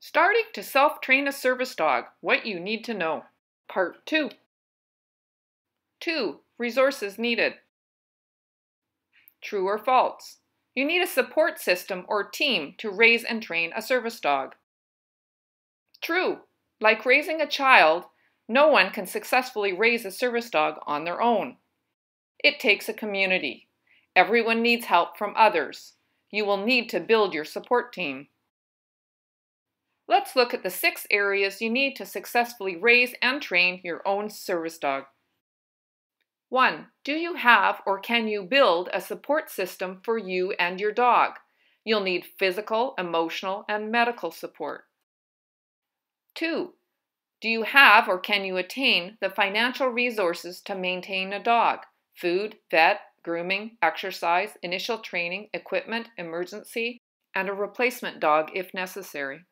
Starting to self-train a service dog, what you need to know. Part 2. 2. Resources needed. True or false? You need a support system or team to raise and train a service dog. True. Like raising a child, no one can successfully raise a service dog on their own. It takes a community. Everyone needs help from others. You will need to build your support team. Let's look at the 6 areas you need to successfully raise and train your own service dog. 1. Do you have or can you build a support system for you and your dog? You'll need physical, emotional, and medical support. 2. Do you have or can you attain the financial resources to maintain a dog? Food, vet, grooming, exercise, initial training, equipment, emergency, and a replacement dog if necessary.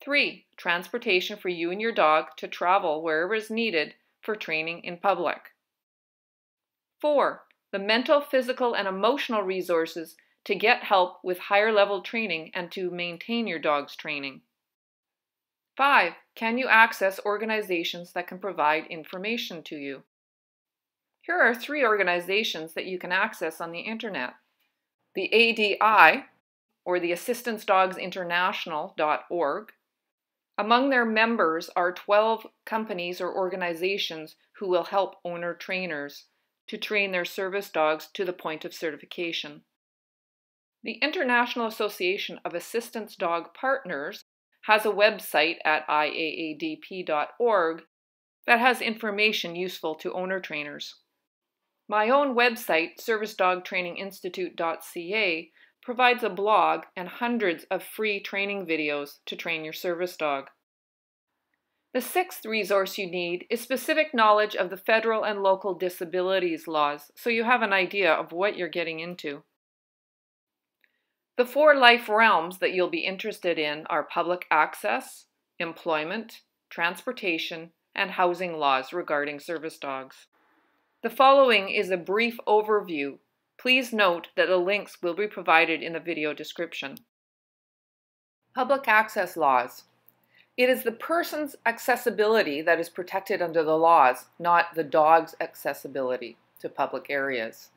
3. Transportation for you and your dog to travel wherever is needed for training in public. 4. The mental, physical, and emotional resources to get help with higher level training and to maintain your dog's training. 5. Can you access organizations that can provide information to you? Here are 3 organizations that you can access on the internet. The ADI, or the AssistanceDogsInternational.org. Among their members are 12 companies or organizations who will help owner trainers to train their service dogs to the point of certification. The International Association of Assistance Dog Partners has a website at IAADP.org that has information useful to owner trainers. My own website, servicedogtraininginstitute.ca, provides a blog and hundreds of free training videos to train your service dog. The 6th resource you need is specific knowledge of the federal and local disabilities laws, so you have an idea of what you're getting into. The 4 life realms that you'll be interested in are public access, employment, transportation, and housing laws regarding service dogs. The following is a brief overview. Please note that the links will be provided in the video description. Public access laws. It is the person's accessibility that is protected under the laws, not the dog's accessibility to public areas.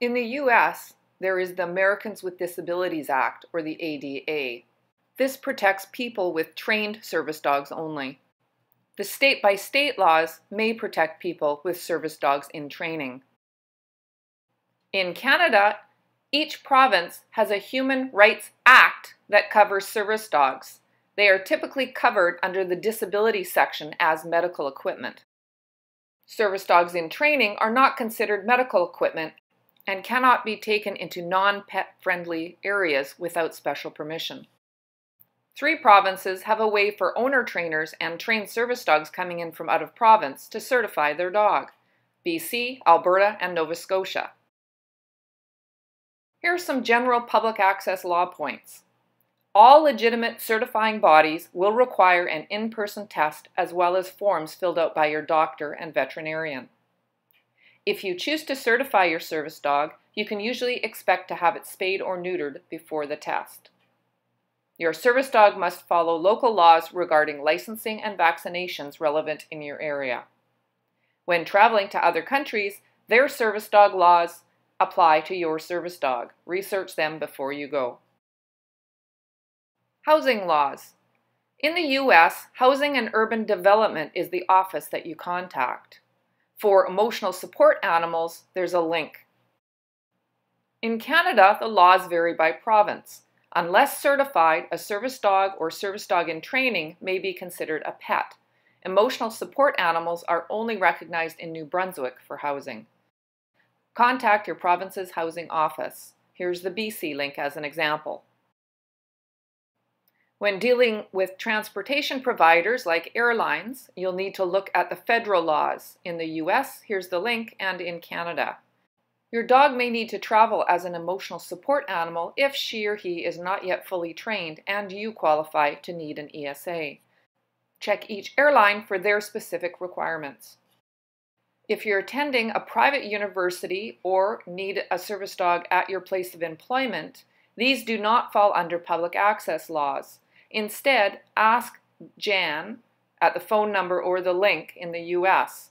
In the U.S., there is the Americans with Disabilities Act, or the ADA. This protects people with trained service dogs only. The state-by-state laws may protect people with service dogs in training. In Canada, each province has a Human Rights Act that covers service dogs. They are typically covered under the disability section as medical equipment. Service dogs in training are not considered medical equipment and cannot be taken into non-pet-friendly areas without special permission. 3 provinces have a way for owner trainers and trained service dogs coming in from out of province to certify their dog: BC, Alberta, and Nova Scotia. Here are some general public access law points. All legitimate certifying bodies will require an in-person test as well as forms filled out by your doctor and veterinarian. If you choose to certify your service dog, you can usually expect to have it spayed or neutered before the test. Your service dog must follow local laws regarding licensing and vaccinations relevant in your area. When traveling to other countries, their service dog laws apply to your service dog. Research them before you go. Housing laws. In the U.S., Housing and Urban Development is the office that you contact. For emotional support animals, there's a link. In Canada, the laws vary by province. Unless certified, a service dog or service dog in training may be considered a pet. Emotional support animals are only recognized in New Brunswick for housing. Contact your province's housing office. Here's the BC link as an example. When dealing with transportation providers like airlines, you'll need to look at the federal laws. In the US, here's the link, and in Canada. Your dog may need to travel as an emotional support animal if she or he is not yet fully trained and you qualify to need an ESA. Check each airline for their specific requirements. If you're attending a private university or need a service dog at your place of employment, these do not fall under public access laws. Instead, ask Jan at the phone number or the link in the US.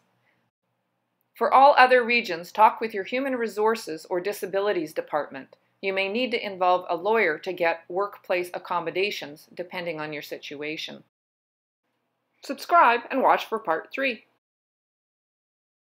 For all other regions, talk with your Human Resources or Disabilities Department. You may need to involve a lawyer to get workplace accommodations, depending on your situation. Subscribe and watch for Part 3.